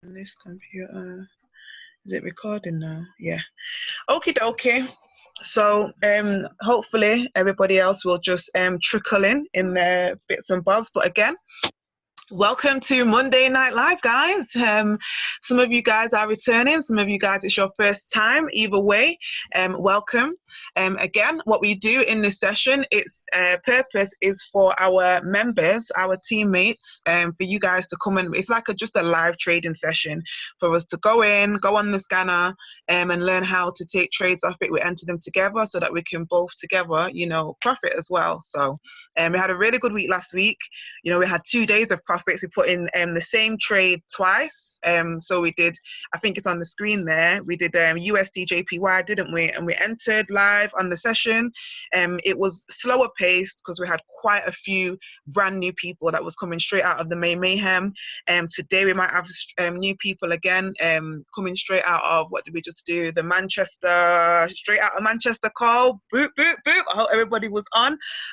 This computer, is it recording now? Yeah. Okie dokie. So hopefully everybody else will just trickle in their bits and bobs. But again, welcome to Monday Night Live, guys. Some of you guys are returning. Some of you guys, it's your first time. Either way, welcome. Again, what we do in this session, its purpose is for our members, our teammates, for you guys to come in. It's like just a live trading session for us to go on the scanner, and learn how to take trades off it. We enter them together so that we can both together, profit as well. So we had a really good week last week. We had 2 days of profits. We put in the same trade twice. So we did, I think it's on the screen there, we did USD JPY, didn't we? And we entered live on the session. It was slower paced because we had quite a few brand new people that was coming straight out of the May Mayhem. Today we might have new people again coming straight out of, what did we just do? The straight out of Manchester call. Boop, boop, boop. I hope everybody was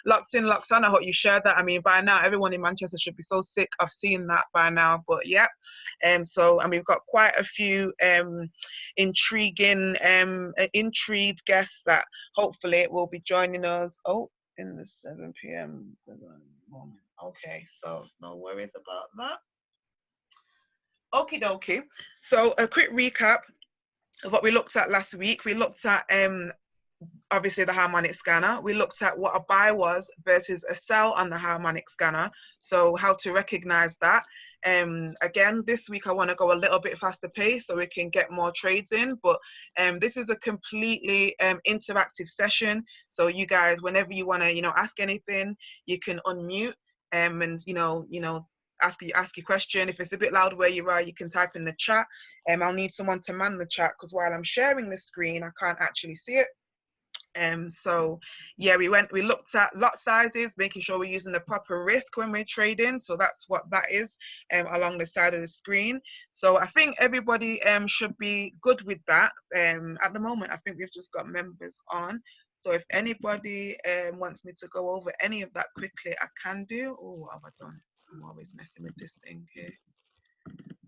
locked in, locked on. I hope you shared that. I mean, by now, everyone in Manchester should be so sick of seeing that by now. But yeah, and we've got quite a few intrigued guests that hopefully will be joining us. Oh, in the 7 p.m. moment. Okay, so no worries about that. Okie dokie. So a quick recap of what we looked at last week. We looked at obviously the Harmonic Scanner. We looked at what a buy was versus a sell on the Harmonic Scanner. So how to recognize that. Again, this week I want to go a little bit faster pace so we can get more trades in, but this is a completely interactive session. So you guys, whenever you want to, ask anything, you can unmute and, ask your question. If it's a bit loud where you are, you can type in the chat. I'll need someone to man the chat because while I'm sharing the screen, I can't actually see it. So yeah, we looked at lot sizes, making sure we're using the proper risk when we're trading. So that's what that is along the side of the screen. So I think everybody should be good with that. At the moment, I think we've just got members on. So if anybody wants me to go over any of that quickly, I can do. Oh, what have I done? I'm always messing with this thing here.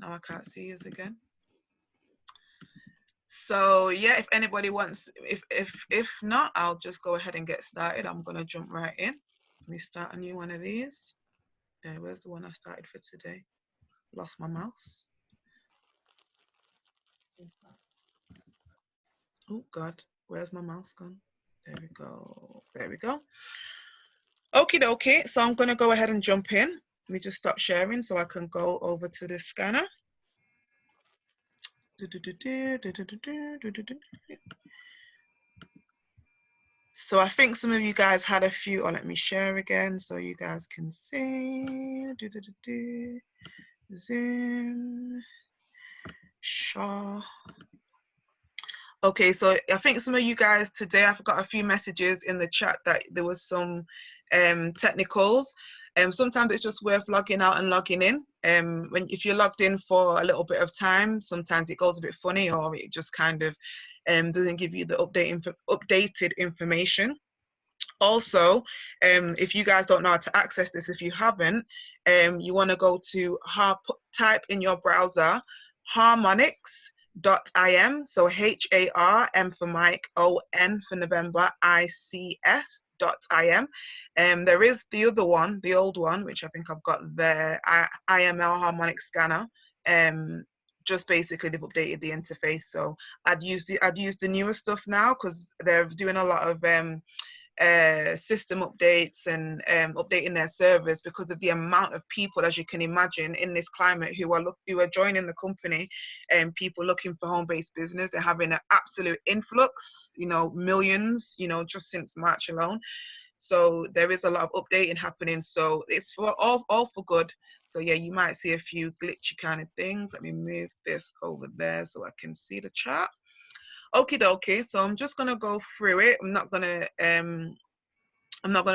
Now I can't see us again. So yeah, if anybody wants, if not, I'll just go ahead and get started. I'm gonna jump right in. Let me start a new one of these. Where's the one I started for today? Lost my mouse. Oh God, where's my mouse gone? There we go. There we go. Okie dokie. So I'm gonna go ahead and jump in. Let me just stop sharing so I can go over to the scanner. So I think some of you guys had a few, let me share again so you guys can see. Zoom. Shaw. Okay, so I think some of you guys today, I've got a few messages in the chat that there was some technicals. Sometimes it's just worth logging out and logging in. If you're logged in for a little bit of time, sometimes it goes a bit funny or it just kind of doesn't give you the updated information. Also, if you guys don't know how to access this, if you haven't, you want to go to type in your browser harmonics.im, so HARM for Mike, ON for November, ICS.im. There is the other one, the old one, which I think I've got there, IML Harmonic Scanner. Just basically they've updated the interface, so I'd use the newer stuff now because they're doing a lot of system updates and updating their servers because of the amount of people, as you can imagine, in this climate who are joining the company and people looking for home-based business. They're having an absolute influx, millions, just since March alone. So there is a lot of updating happening. So it's for all for good. So yeah, you might see a few glitchy kind of things. Let me move this over there so I can see the chart. Okie dokie. So I'm just gonna go through it. I'm not gonna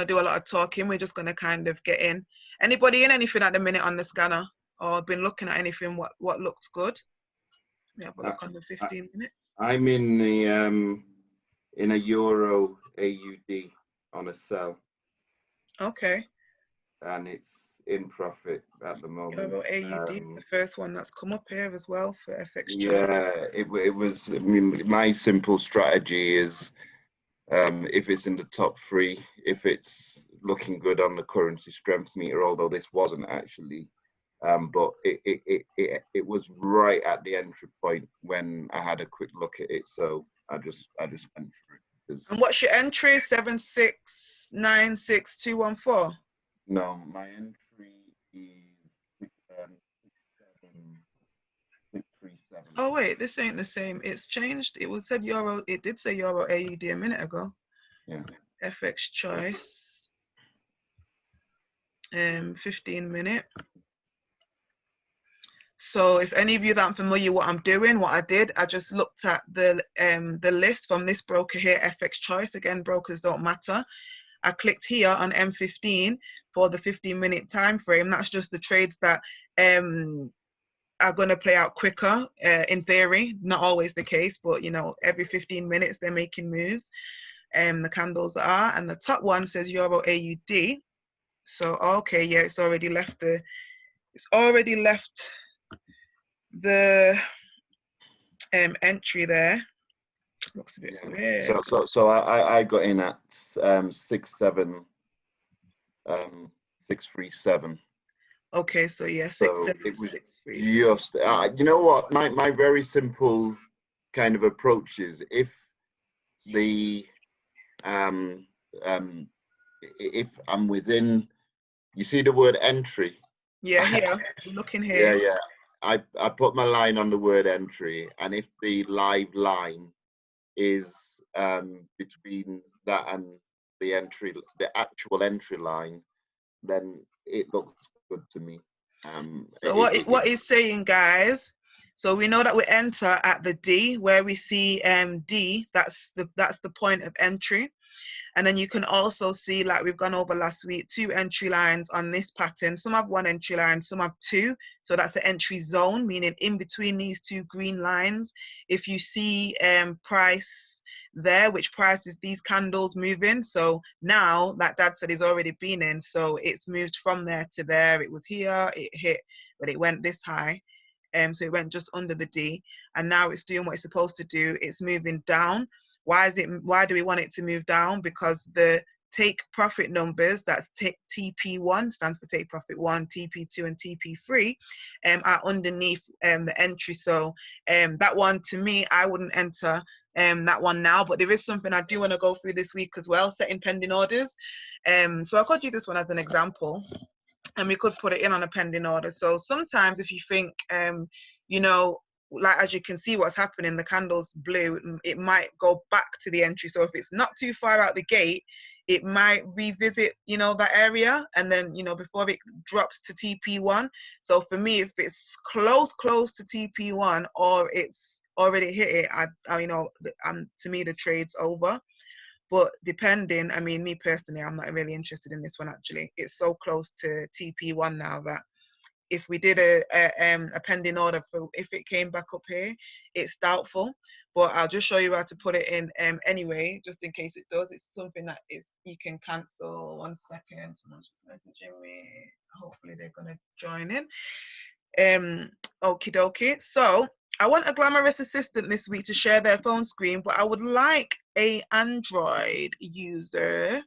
do a lot of talking. We're just gonna kind of get in. Anybody in anything at the minute on the scanner or been looking at anything? What looks good? Let me have a look on the 15 minute. I'm in the in a Euro AUD on a sell. Okay. And in profit at the moment. Euro AUD, the first one that's come up here as well for FX. Yeah, it was. I mean, my simple strategy is if it's in the top three, if it's looking good on the currency strength meter, although this wasn't actually, but it was right at the entry point when I had a quick look at it, so I just went for it. And what's your entry? 7696214. No, my entry is 637. Oh wait, this ain't the same. It's changed. It was said Euro. It did say Euro AUD a minute ago. Yeah. FX choice. 15-minute. So if any of you that aren't familiar what I'm doing, what I did, I just looked at the list from this broker here, FX choice. Again, brokers don't matter. I clicked here on M15 for the 15-minute time frame. That's just the trades that are going to play out quicker in theory. Not always the case, but you know, every 15 minutes they're making moves. The candles are, and the top one says Euro AUD. So okay, yeah, it's already left the entry there. Looks a bit weird. So I got in at 637. Okay, so yeah, So it was 676. just you know what, my very simple kind of approach is if I'm within, you see the word entry. Yeah, here, looking here. Yeah. I put my line on the word entry, and if the live line is between that and the actual entry line, then it looks good to me. So what he's saying, guys, so we know that we enter at the D where we see D, that's the point of entry. And then you can also see, like we've gone over last week, 2 entry lines on this pattern. Some have 1 entry line, some have 2. So that's the entry zone, meaning in between these 2 green lines. If you see price there, which price is these candles moving. So now that Dad said he's already been in, so it's moved from there to there. It was here, it hit, but it went this high. So it went just under the D, and now it's doing what it's supposed to do. It's moving down. Why do we want it to move down? Because the take profit numbers, that's TP1, stands for take profit 1, TP2 and TP3, are underneath the entry. So that one, to me, I wouldn't enter that one now, but there is something I do want to go through this week as well, setting pending orders. So I could use this one as an example, and we could put it in on a pending order. So sometimes if you think, you know, like as you can see what's happening, the candle's blue, it might go back to the entry. So if it's not too far out the gate, it might revisit, you know, that area, and then, you know, before it drops to TP1. So for me, if it's close to TP1 or it's already hit it, I you know, to me the trade's over. But depending, I mean, me personally, I'm not really interested in this one actually. It's so close to TP1 now that if we did a pending order for, if it came back up here, it's doubtful. But I'll just show you how to put it in anyway, just in case it does. It's something that is, you can cancel. 1 second, someone's just messaging me. Hopefully they're gonna join in. Okie dokie. So I want a glamorous assistant this week to share their phone screen, but I would like a Android user.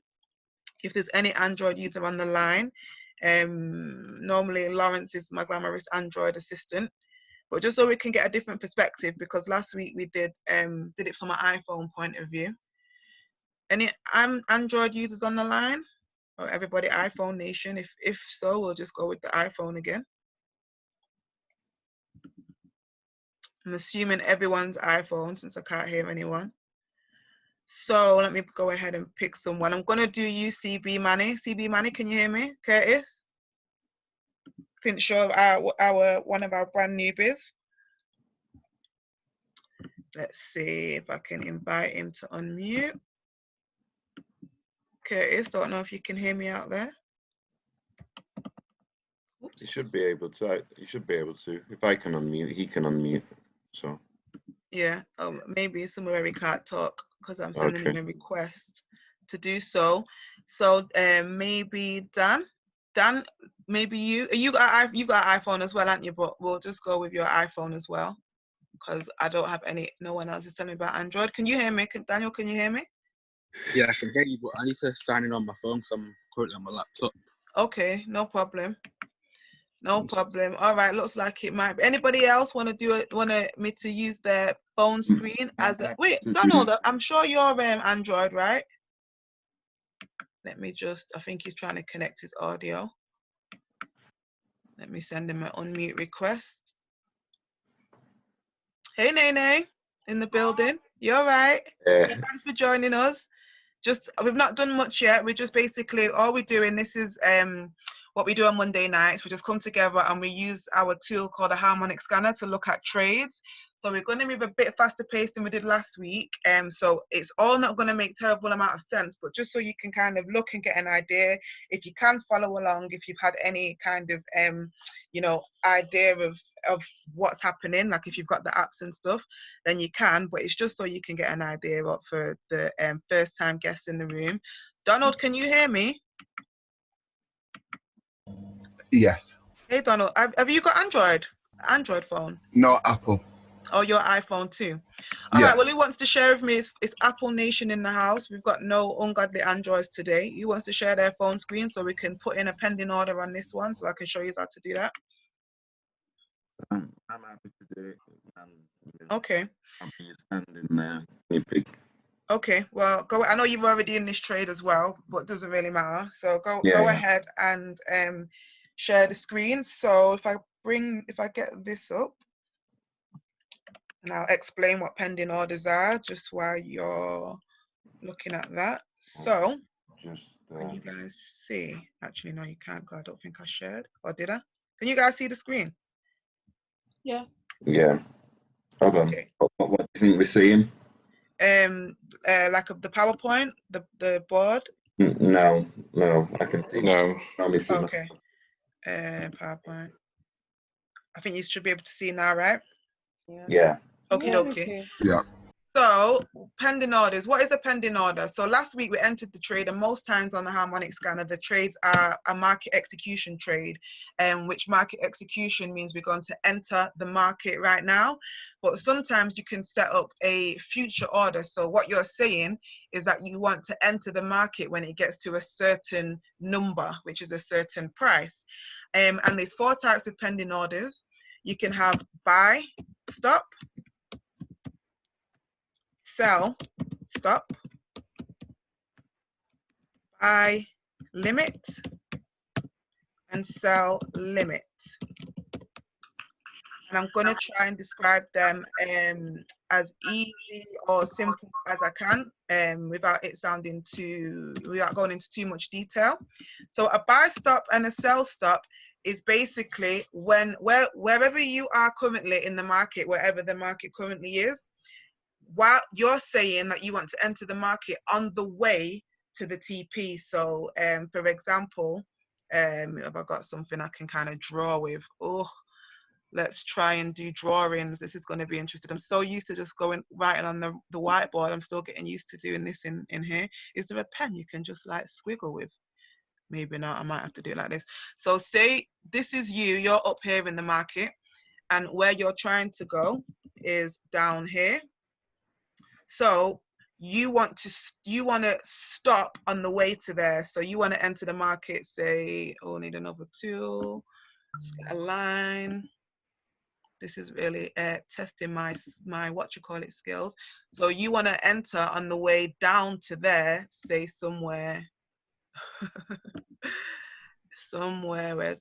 If there's any Android user on the line, normally Lawrence is my glamorous Android assistant, but just so we can get a different perspective, because last week we did it from an iPhone point of view. Any Android users on the line, or everybody iPhone nation? If so, we'll just go with the iPhone again. I'm assuming everyone's iPhone since I can't hear anyone. So let me go ahead and pick someone. I'm gonna do you, CB Manny. CB Manny, can you hear me? Curtis? Couldn't show our one of our brand newbies. Let's see if I can invite him to unmute. Curtis, don't know if you can hear me out there. Oops. You should be able to. You should be able to. If I can unmute, he can unmute. So. Yeah. Maybe somewhere we can't talk because I'm sending him a request to do so. So maybe Dan. Dan, maybe you got an iPhone as well, haven't you? But we'll just go with your iPhone as well, because I don't have no one else is telling me about Android. Can you hear me? Daniel, can you hear me? Yeah, I can hear you, but I need to sign in on my phone because I'm currently on my laptop. Okay, no problem. No problem. All right, looks like it might be. Anybody else want to do it? Want me to use their phone screen as a wait, Donald? I'm sure you're Android, right? Let me just. I think he's trying to connect his audio. Let me send him an unmute request. Hey, Nene, in the building. You all right? Yeah. Thanks for joining us. We've not done much yet. We're just basically all we're doing. This is what we do on Monday nights. We just come together and we use our tool called the Harmonic Scanner to look at trades. So we're going to move a bit faster paced than we did last week. So it's all not going to make terrible amount of sense, but just so you can kind of look and get an idea. If you can follow along, if you've had any kind of idea of what's happening, like if you've got the apps and stuff, then you can. But it's just so you can get an idea of for the first time guests in the room. Donald, can you hear me? Yes. Hey Donald, have you got Android phone? No, Apple. Oh, your iPhone too. All right, well, who wants to share with me? It's Apple Nation in the house. We've got no ungodly Androids today. Who wants to share their phone screen so we can put in a pending order on this one so I can show you how to do that? I'm happy to do it. Okay. I'll be standing there. Okay, well, go. I know you've already in this trade as well, but it doesn't really matter. So go ahead and share the screen. So if I get this up, and I'll explain what pending orders are just while you're looking at that. So can you guys see? Actually, no, you can't. I don't think I shared, or did I? Can you guys see the screen? Yeah. Hold on. Okay. What do you think we're seeing? Like the PowerPoint, the board. No, I can see. No. Okay. PowerPoint. I think you should be able to see now, right? Yeah. Okie dokie. Yeah. So pending orders. What is a pending order? So last week we entered the trade, and most times on the Harmonic Scanner, the trades are a market execution trade, which market execution means we're going to enter the market right now. But sometimes you can set up a future order. So what you're saying is that you want to enter the market when it gets to a certain number, which is a certain price. And there's 4 types of pending orders. You can have buy, stop, sell, stop, buy, limit, and sell, limit. And I'm going to try and describe them as easy or simple as I can without going into too much detail. So a buy stop and a sell stop is basically wherever you are currently in the market, wherever the market currently is, while you're saying that you want to enter the market on the way to the TP. So for example, have I got something I can kind of draw with? Oh, let's try and do drawings. This is going to be interesting. I'm so used to just writing on the whiteboard. I'm still getting used to doing this in here. Is there a pen you can just like squiggle with? Maybe not. I might have to do it like this. So say this is you're up here in the market, and where you're trying to go is down here. So you want to stop on the way to there. So you want to enter the market, say, oh, need another tool, just get a line. This is really testing my skills. So you want to enter on the way down to there, say somewhere, where's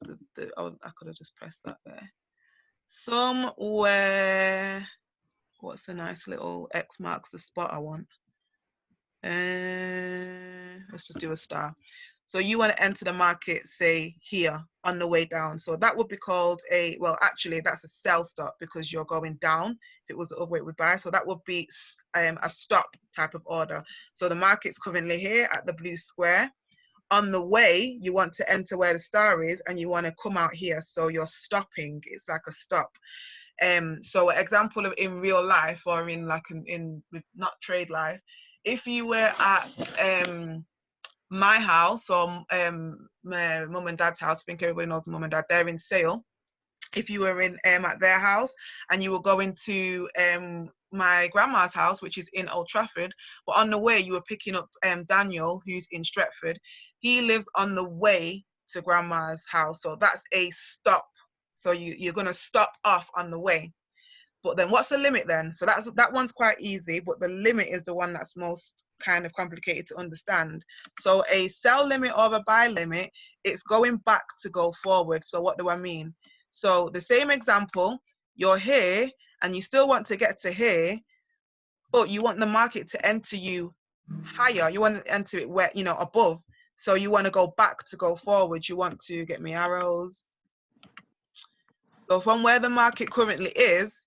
oh, I could have just pressed that there. Somewhere, what's a nice little X marks the spot I want? Let's just do a star. So you want to enter the market, say here on the way down. So that would be called actually that's a sell stop because you're going down. If it was the other way, it would buy. So that would be a stop type of order. So the market's currently here at the blue square. On the way, you want to enter where the star is and you want to come out here. So you're stopping. It's like a stop. So an example of in real life or in like in not trade life, if you were at my house or my mum and dad's house, I think everybody knows mum and dad, they're in Sale. If you were in at their house and you were going to my grandma's house, which is in Old Trafford, but on the way you were picking up Daniel, who's in Stretford. He lives on the way to grandma's house, so that's a stop. So you're going to stop off on the way. But then what's the limit then? So that one's quite easy, but the limit is the one that's most kind of complicated to understand. So a sell limit or a buy limit, it's going back to go forward. So what do I mean? So the same example, you're here and you still want to get to here, but you want the market to enter you higher. You want to enter it where, above. So you want to go back to go forward. You want to get me arrows. So from where the market currently is,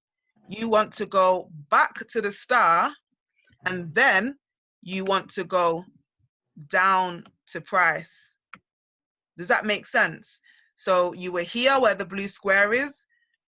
you want to go back to the star, and then you want to go down to price. Does that make sense? So you were here where the blue square is,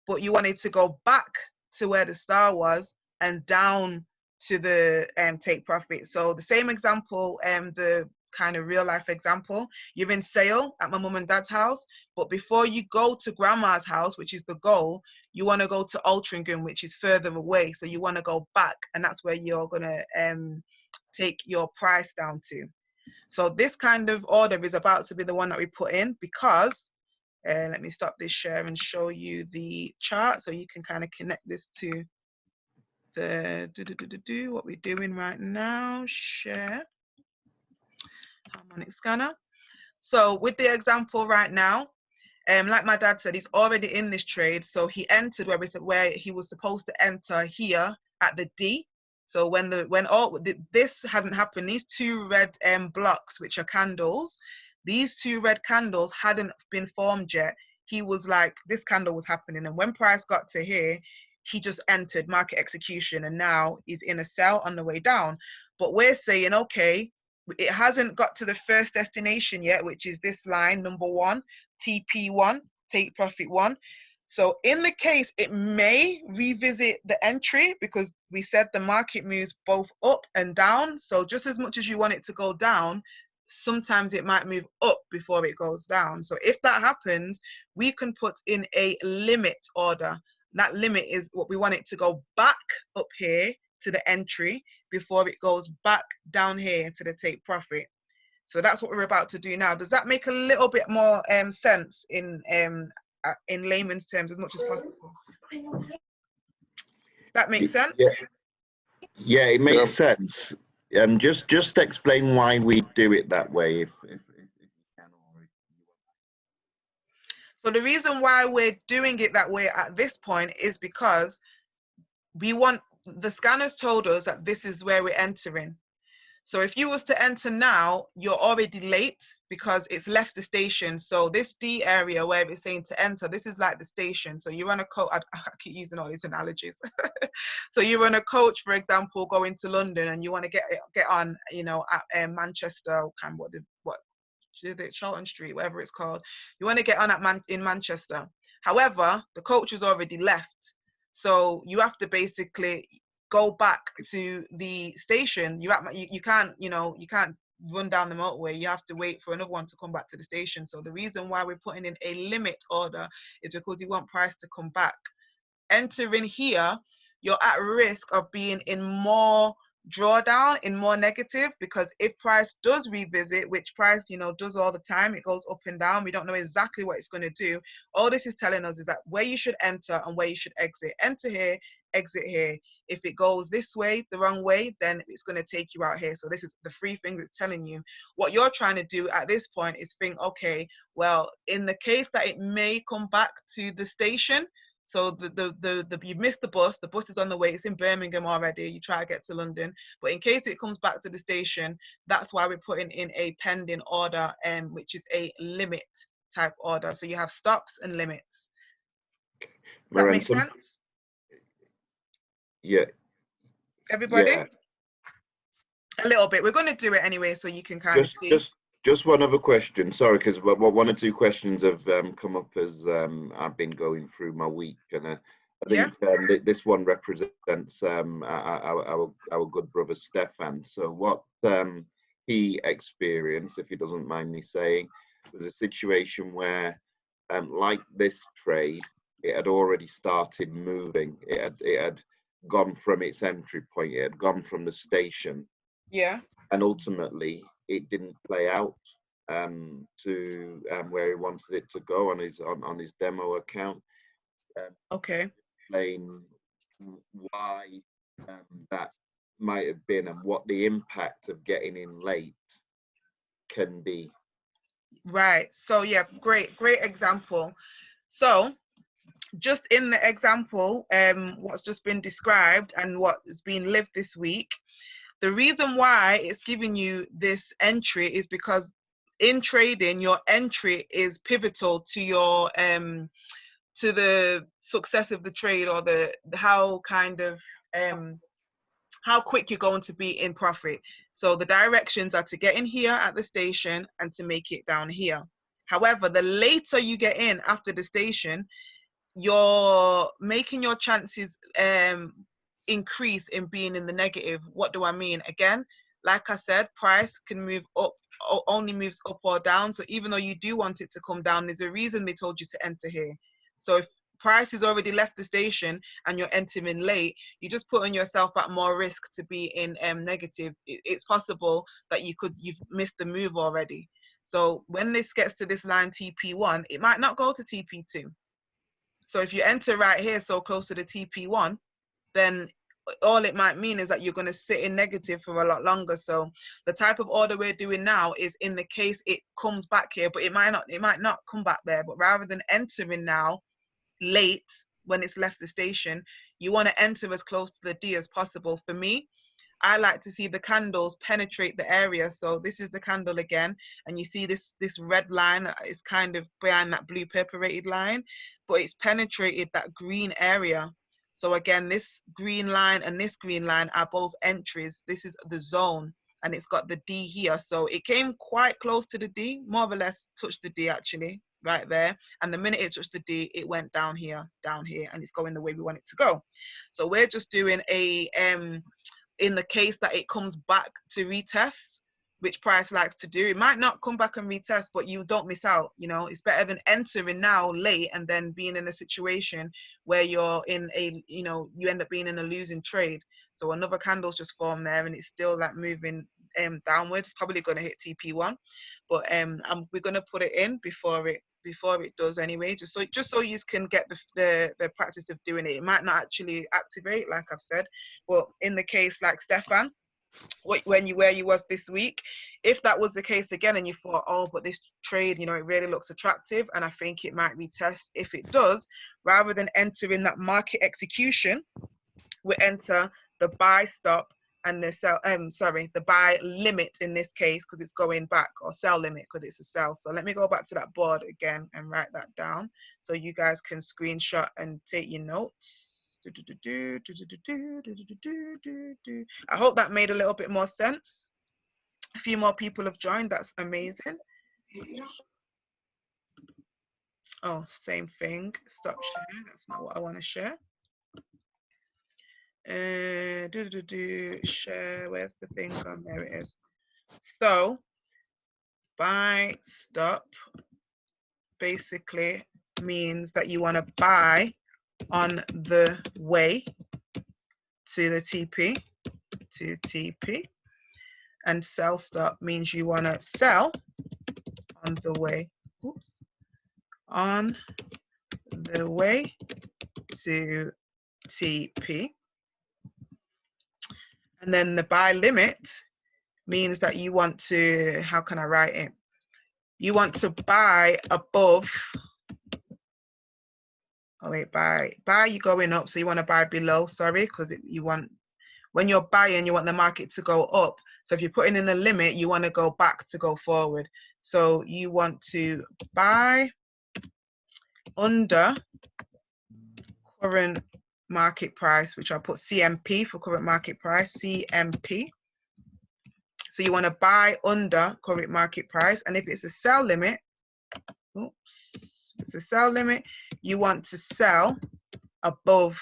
but you wanted to go back to where the star was and down to the take profit. So the same example, the kind of real life example, you're in Sale at my mum and dad's house, but before you go to grandma's house, which is the goal, you want to go to Altrincham, which is further away. So you want to go back, and that's where you're going to take your price down to. So this kind of order is about to be the one that we put in, because let me stop this share and show you the chart so you can kind of connect this to the what we're doing right now. Share Harmonic Scanner. So with the example right now, like my dad said, he's already in this trade. So he entered where he was supposed to enter here at the D. So when this hasn't happened, these two red blocks, which are candles, these two red candles hadn't been formed yet. He was like, this candle was happening, and when price got to here, he just entered market execution, and now he's in a sell on the way down. But we're saying, okay, it hasn't got to the first destination yet, which is this line, number 1, TP1, take profit 1. So in the case, it may revisit the entry, because we said the market moves both up and down. So just as much as you want it to go down, sometimes it might move up before it goes down. So if that happens, we can put in a limit order. That limit is what we want it to go back up here to the entry before it goes back down here to the take profit. So that's what we're about to do now. Does that make a little bit more sense in layman's terms as much as possible? That makes sense? Yeah, it makes sense. Just explain why we do it that way, if you can. So the reason why we're doing it that way at this point is because the scanners told us that this is where we're entering. So if you was to enter now, you're already late because it's left the station. So this D area where it's saying to enter, this is like the station. So you're on a coach, I keep using all these analogies. So you're on a coach, for example, going to London, and you want to get on, at Manchester, Charlton Street, whatever it's called. You want to get on in Manchester. However, the coach has already left. So you have to basically go back to the station. You can't run down the motorway. You have to wait for another one to come back to the station. So the reason why we're putting in a limit order is because we want price to come back. Entering here, you're at risk of being in more drawdown, in more negative, because if price does revisit, which price does all the time, it goes up and down, we don't know exactly what it's going to do. All this is telling us is that where you should enter and where you should exit. Enter here, exit here. If it goes this way, the wrong way, then it's going to take you out here. So this is the 3 things it's telling you. What you're trying to do at this point is think, okay, well, in the case that it may come back to the station, so you missed the bus is on the way, it's in Birmingham already, you try to get to London, but in case it comes back to the station, that's why we're putting in a pending order, which is a limit type order. So you have stops and limits. Does that make sense? Yeah. Everybody? Yeah. A little bit. We're going to do it anyway, so you can kind of see. Just one other question. Sorry, because 1 or 2 questions have come up as I've been going through my week, and I think this one represents our good brother Stefan. So what he experienced, if he doesn't mind me saying, was a situation where, like this trade, it had already started moving. It had gone from its entry point. It had gone from the station. Yeah. And ultimately, it didn't play out to where he wanted it to go on his demo account. Okay. Explain why that might have been and what the impact of getting in late can be. Right. So yeah, great example. So just in the example, what's just been described and what has been lived this week, the reason why it's giving you this entry is because in trading, your entry is pivotal to your to the success of the trade, or the how kind of how quick you're going to be in profit. So the directions are to get in here at the station and to make it down here. However, the later you get in after the station, you're making your chances increase in being in the negative. What do I mean? Again, like I said, price can move up, or only moves up or down. So even though you do want it to come down, there's a reason they told you to enter here. So if price has already left the station and you're entering late, you're just putting yourself at more risk to be in negative. It's possible that you've missed the move already. So when this gets to this line TP1, it might not go to TP2. So if you enter right here, so close to the TP1, then all it might mean is that you're going to sit in negative for a lot longer. So the type of order we're doing now is in the case it comes back here, but it might not come back there. But rather than entering now late when it's left the station, you want to enter as close to the D as possible. For me, I like to see the candles penetrate the area. So this is the candle again, and you see this red line is kind of behind that blue perforated line, but it's penetrated that green area. So again, this green line and this green line are both entries. This is the zone, and it's got the D here. So it came quite close to the D, more or less touched the D actually, right there. And the minute it touched the D, it went down here, and it's going the way we want it to go. So we're just doing a in the case that it comes back to retest, which price likes to do. It might not come back and retest, but you don't miss out. You know, it's better than entering now late and then being in a situation where you're in a, you know, you end up being in a losing trade. So another candle's just formed there, and it's still like moving downwards. It's probably going to hit TP1, but we're going to put it in before it does anyway, just so you can get the practice of doing it. It might not actually activate, like I've said, but in the case like Stefan, where you was this week, if that was the case again and you thought, oh, but this trade, you know, it really looks attractive and I think it might retest, if it does, rather than entering that market execution, we enter the buy stop and the sell, the buy limit in this case, because it's going back, or sell limit because it's a sell. So let me go back to that board again and write that down so you guys can screenshot and take your notes. I hope that made a little bit more sense. A few more people have joined. That's amazing. Oh, same thing. Stop share. That's not what I want to share. Share. Where's the thing gone? There it is. So buy stop basically means that you want to buy on the way to the TP, and sell stop means you want to sell on the way, on the way to TP. And then the buy limit means that you want to, how can I write it? You want to buy above, oh wait, buy you're going up, so you want to buy below, sorry, because you want, when you're buying, you want the market to go up. So if you're putting in a limit, you want to go back to go forward. So you want to buy under current market price, which I'll put CMP for current market price, CMP. So you want to buy under current market price. And if it's a sell limit, it's a sell limit, you want to sell above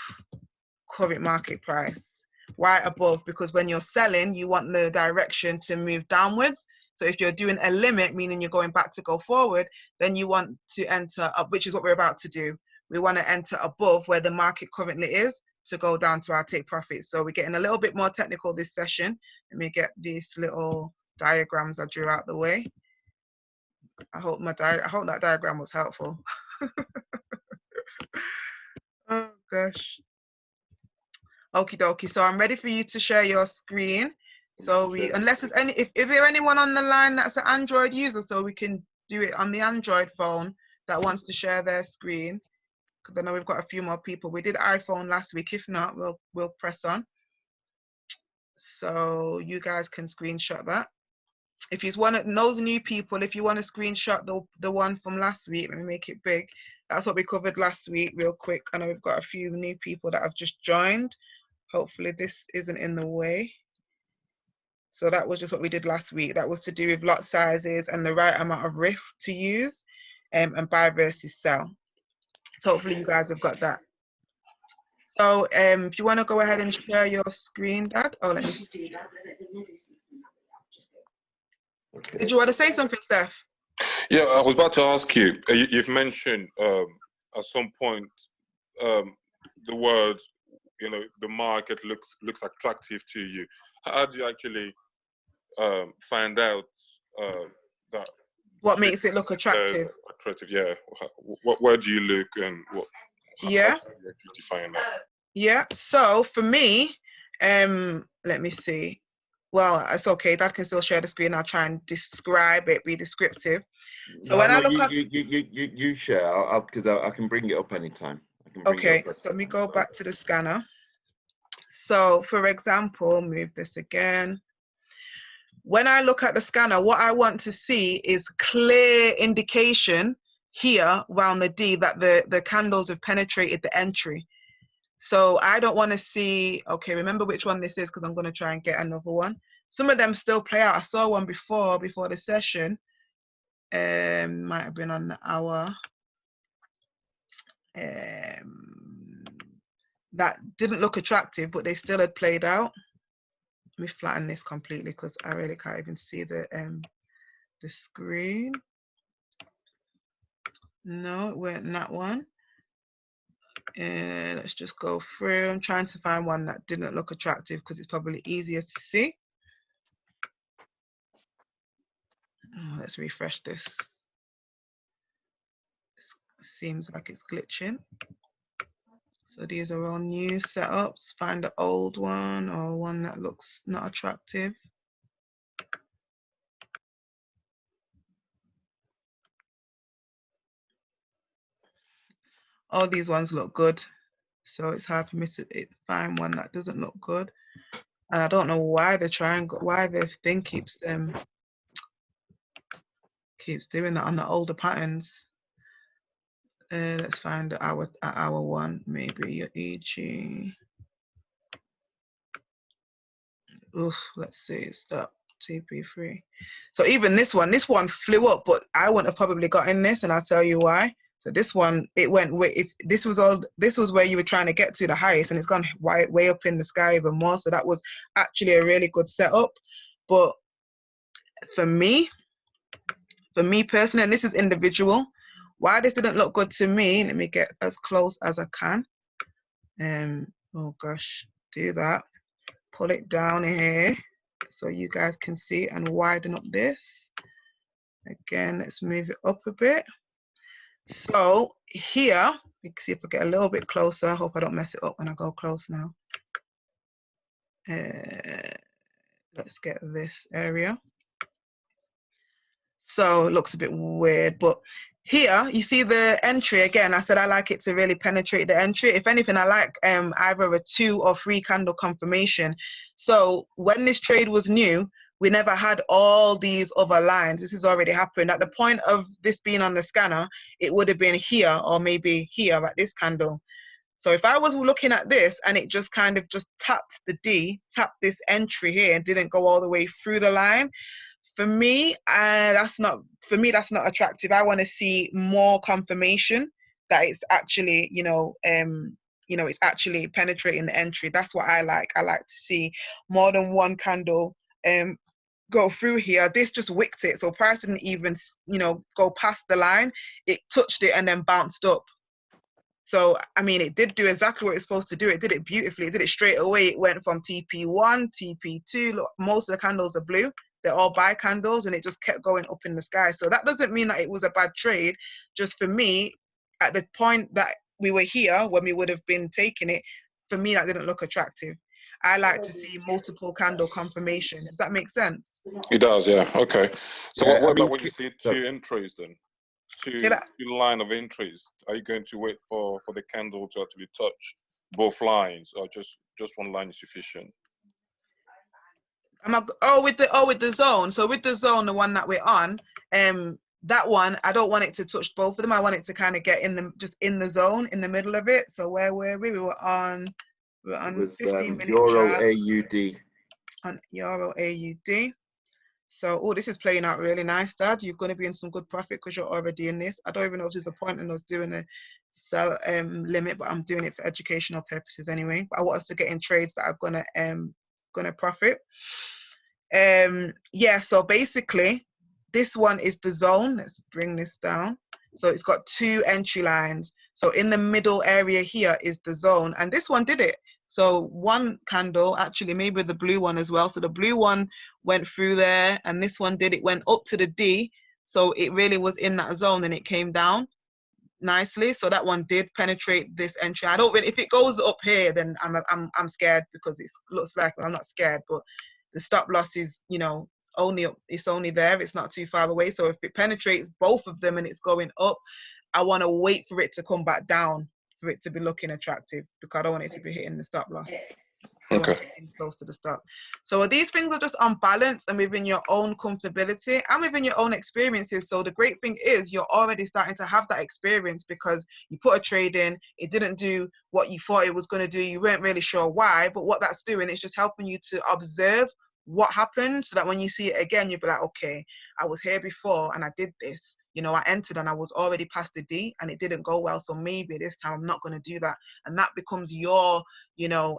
current market price. Why above? Because when you're selling, you want the direction to move downwards. So if you're doing a limit, meaning you're going back to go forward, then you want to enter up, which is what we're about to do. We want to enter above where the market currently is to go down to our take profits. So we're getting a little bit more technical this session. Let me get these little diagrams I drew out the way. I hope that diagram was helpful. Oh gosh. Okie dokie. So I'm ready for you to share your screen. So unless there's any, if there anyone on the line that's an Android user, so we can do it on the Android phone that wants to share their screen, because I know we've got a few more people. We did iPhone last week. If not, we'll press on. So you guys can screenshot that. If you want to, those new people, if you want to screenshot the one from last week, let me make it big. That's what we covered last week, real quick. I know we've got a few new people that have just joined. Hopefully this isn't in the way. So that was just what we did last week. That was to do with lot sizes and the right amount of risk to use, and buy versus sell. So hopefully you guys have got that. So if you want to go ahead and share your screen, Dad. Oh, let me do that. Okay. Did you want to say something, Steph? Yeah, I was about to ask you. You've mentioned at some point the word, you know, the market looks attractive to you. How do you actually find out that? What makes it look attractive? Attractive, yeah. Where do you look, and what? Yeah. How do you actually define that? Yeah. So for me, let me see. Well, it's okay. Dad can still share the screen. I'll try and describe it, be descriptive. So when I look at you share, because I can bring it up anytime. Okay, so let me go back to the scanner. So for example, move this again. When I look at the scanner, what I want to see is clear indication here around the D that the candles have penetrated the entry. So I don't want to see, okay, remember which one this is, because I'm going to try and get another one. Some of them still play out. I saw one before the session. Might have been on the hour. That didn't look attractive, but they still had played out. Let me flatten this completely because I really can't even see the screen. No, it weren't that one. Let's just go through. I'm trying to find one that didn't look attractive because it's probably easier to see. Oh, let's refresh this. This seems like it's glitching. So these are all new setups. Find the old one or one that looks not attractive. All these ones look good. So it's hard for me to find one that doesn't look good. And I don't know why the triangle, why the thing keeps doing that on the older patterns. Let's find our one, maybe your EG. Oof, let's see, stop, TP3. So even this one flew up, but I wouldn't have probably gotten this, and I'll tell you why. So this one, it went way, if this was where you were trying to get to the highest, and it's gone way up in the sky even more. So that was actually a really good setup. But for me personally, and this is individual, why this didn't look good to me, let me get as close as I can. Oh gosh, do that. Pull it down here so you guys can see and widen up this. Again, let's move it up a bit. So here, you can see if I get a little bit closer. I hope I don't mess it up when I go close now. Let's get this area. So it looks a bit weird, but here you see the entry again. I said I like it to really penetrate the entry. If anything, I like either a 2 or 3 candle confirmation. So when this trade was new, we never had all these other lines. This has already happened. At the point of this being on the scanner, it would have been here or maybe here at this candle. So if I was looking at this and it just kind of just tapped the D, tapped this entry here and didn't go all the way through the line, for me, that's not attractive. I want to see more confirmation that it's actually, you know, you know, it's actually penetrating the entry. That's what I like. I like to see more than one candle go through here. This just wicked it. So price didn't even, you know, go past the line. It touched it and then bounced up. So, I mean, it did do exactly what it's supposed to do. It did it beautifully. It did it straight away. It went from TP1, TP2. Look, most of the candles are blue. They're all buy candles, and it just kept going up in the sky. So that doesn't mean that it was a bad trade. Just for me, at the point that we were here, when we would have been taking it, for me, that didn't look attractive. I like to see multiple candle confirmation. Does that make sense? It does, yeah. Okay. So Yeah, what I mean, about when you see two entries then? Say that. Two line of entries. Are you going to wait for the candle to actually touch both lines, or just one line is sufficient? With the zone. So with the zone, the one that we're on, that one, I don't want it to touch both of them. I want it to kind of get just in the zone, in the middle of it. So where were we? We were on 15-minute Euro chart AUD. on Euro AUD. So, oh, this is playing out really nice, Dad. You're going to be in some good profit because you're already in this. I don't even know if there's a point in us doing a sell limit, but I'm doing it for educational purposes anyway. But I want us to get in trades that are gonna profit. Yeah. So basically, this one is the zone. Let's bring this down. So it's got two entry lines. So in the middle area here is the zone, and this one did it. So one candle, actually maybe the blue one as well. So the blue one went through there, and this one did, it went up to the D. So it really was in that zone, and it came down nicely. So that one did penetrate this entry. I don't really, if it goes up here, then I'm scared, because it looks like, well, I'm not scared, but the stop loss is, you know, it's only there. It's not too far away. So if it penetrates both of them and it's going up, I want to wait for it to come back down for it to be looking attractive, because I don't want it to be hitting the stop loss. Okay. Close to the stop. So these things are just on balance and within your own comfortability and within your own experiences. So the great thing is you're already starting to have that experience, because you put a trade in, it didn't do what you thought it was going to do. You weren't really sure why, but what that's doing is just helping you to observe what happened, so that when you see it again, you'll be like, okay, I was here before and I did this. You know, I entered and I was already past the D and it didn't go well. So maybe this time I'm not going to do that. And that becomes your, you know,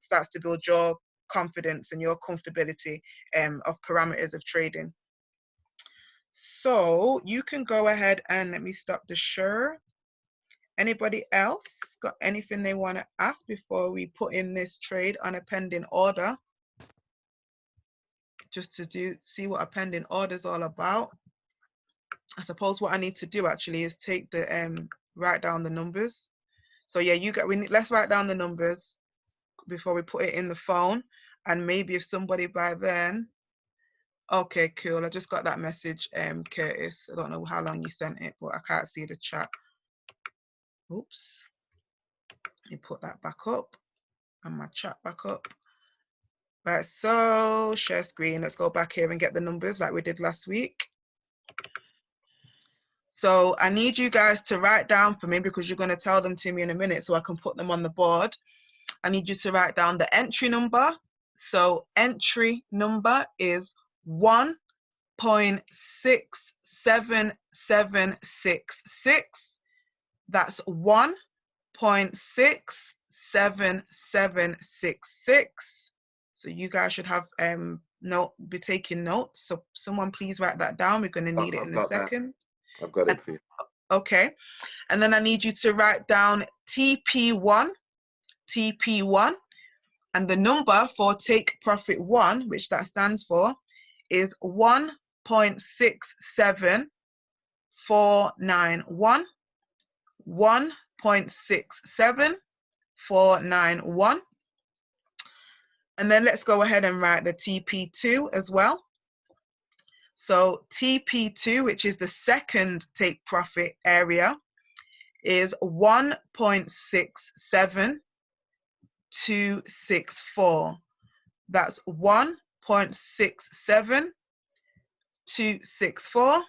starts to build your confidence and your comfortability of parameters of trading. So you can go ahead and let me stop the share. Anybody else got anything they want to ask before we put in this trade on a pending order? Just to see what a pending order is all about. I suppose what I need to do actually is take the write down the numbers. So yeah, let's write down the numbers before we put it in the phone, and maybe if somebody by then. Okay, cool. I just got that message, Curtis. I don't know how long you sent it, but I can't see the chat. Oops. Let me put that back up and my chat back up. Right, so share screen. Let's go back here and get the numbers like we did last week. So I need you guys to write down for me, because you're going to tell them to me in a minute so I can put them on the board. I need you to write down the entry number. So entry number is 1.67766. That's 1.67766. So you guys should have be taking notes. So someone please write that down. We're going to need it in a second. I've got it for you. Okay. And then I need you to write down TP1, and the number for take profit 1, which that stands for, is 1.67491. 1.67491. And then let's go ahead and write the TP2 as well. So TP2, which is the second take profit area, is 1.67264. That's 1.67264.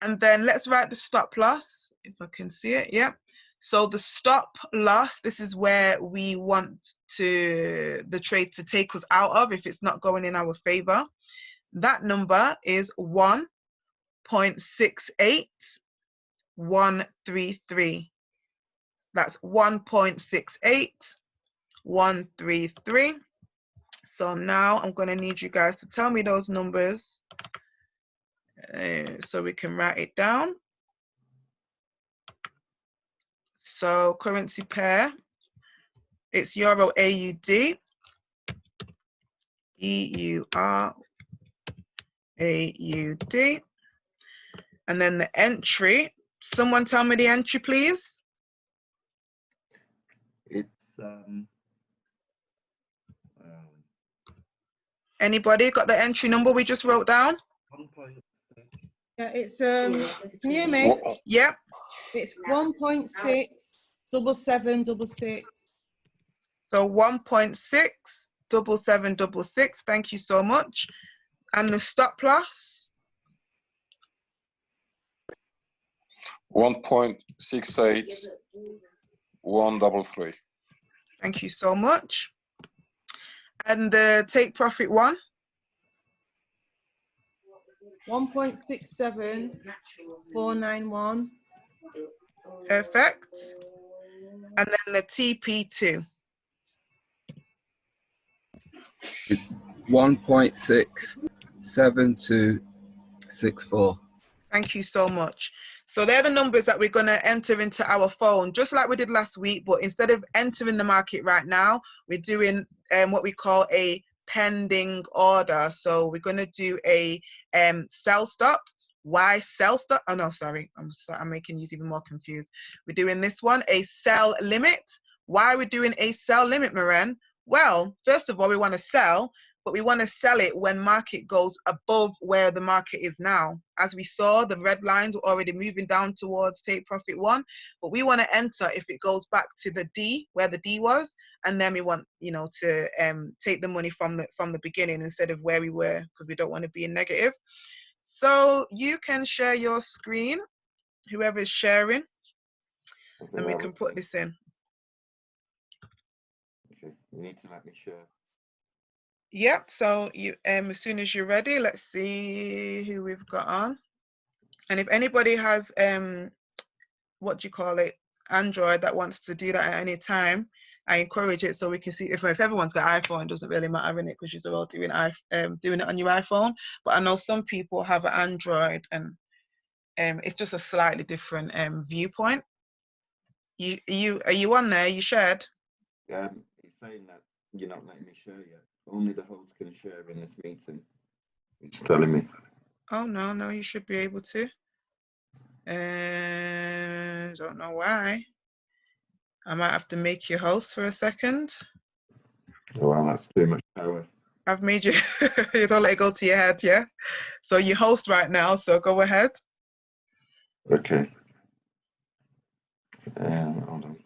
And then let's write the stop loss, if I can see it. Yeah. So the stop loss, this is where we want the trade to take us out of if it's not going in our favor. That number is 1.68133. That's 1.68, 133. So now I'm going to need you guys to tell me those numbers so we can write it down. So currency pair, it's Euro AUD, EUR AUD. And then the entry, someone tell me the entry, please. It's Anybody got the entry number we just wrote down? Yeah, it's can you hear me? Yep. It's 1.67766. So 1.67766. Thank you so much. And the stop loss? 1.68133. Thank you so much. And the take profit one? 1.67491. Perfect. And then the TP2? 1.67264. Thank you so much. So they're the numbers that we're going to enter into our phone, just like we did last week, but instead of entering the market right now, we're doing what we call a pending order. So we're going to do a sell stop. Why sell stop? Oh, no, sorry. I'm making you even more confused. We're doing this one, a sell limit. Why are we doing a sell limit, Maren? Well, first of all, we want to sell, but we want to sell it when market goes above where the market is now. As we saw, the red lines were already moving down towards take profit one, but we want to enter if it goes back to the D, where the D was, and then we want, you know, to take the money from the beginning instead of where we were, because we don't want to be in negative. So you can share your screen, whoever's sharing, and we can put this in. Okay, you need to let me share. Yep, so you as soon as you're ready, let's see who we've got on. And if anybody has what do you call it, Android, that wants to do that at any time, I encourage it, so we can see if everyone's got iPhone, it doesn't really matter in it, because you're all doing doing it on your iPhone. But I know some people have an Android, and it's just a slightly different viewpoint. Are you on there? You shared? He's saying that you're not letting me share yet. Only the host can share in this meeting. It's telling me. Oh no, you should be able to. Don't know why. I might have to make you host for a second. Oh, well, that's too much power. I've made you. You don't let it go to your head, yeah? So you host right now, so go ahead. Okay. Hold on.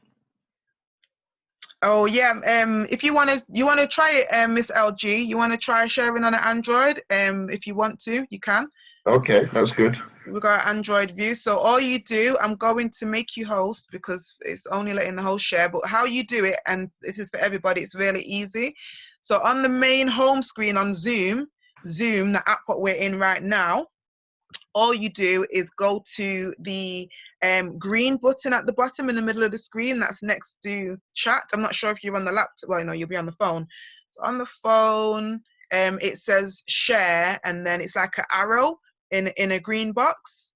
Oh yeah, if you want to try it, Miss LG, you want to try sharing on an Android, if you want to, you can. Okay, that's good. We've got Android view. So all you do, I'm going to make you host because it's only letting the host share, but how you do it, and this is for everybody, it's really easy. So on the main home screen on Zoom, the app what we're in right now, all you do is go to the green button at the bottom in the middle of the screen that's next to chat. I'm not sure if you're on the laptop. Well, no, you'll be on the phone. So on the phone, it says share, and then it's like an arrow in a green box.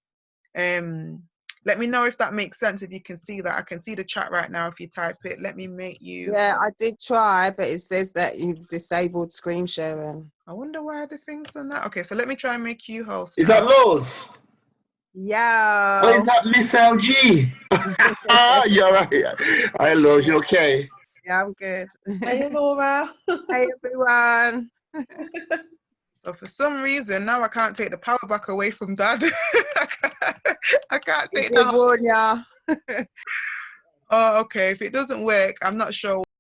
Let me know if that makes sense, if you can see that. I can see the chat right now if you type it. Let me make you. Yeah, I did try, but it says that you've disabled screen sharing. I wonder why the thing's done that. Okay, so let me try and make you host. Is that Lowe's? Yeah. Oh, is that Miss LG? You're right. Hi, Lowe's. You okay? Yeah, I'm good. Hey, Laura. Hey, everyone. So for some reason, now I can't take the power back away from Dad. I can't take Did warn ya. Oh, okay. If it doesn't work, I'm not sure